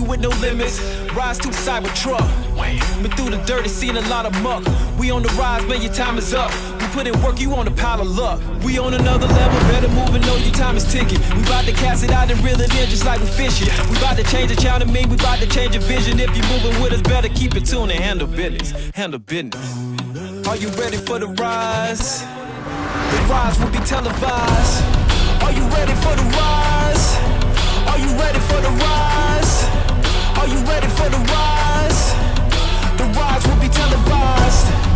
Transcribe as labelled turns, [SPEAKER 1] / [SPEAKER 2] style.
[SPEAKER 1] with no limits. Rise to the Cybertruck. Been through the dirt and seen a lot of muck. We on the rise, man, your time is up. We put in work, you on a pile of luck. We on another level, better move and know your time is ticking. We bout to cast it out and reel it in just like we fishing. We bout to change the channel to me, we bout to change your vision. If you moving with us, better keep it tuned and handle business. Handle business. Are you ready for the rise? The rise will be televised. Are you ready for the rise? Are you ready for the rise? Are you ready for the rise? The rise will be televised.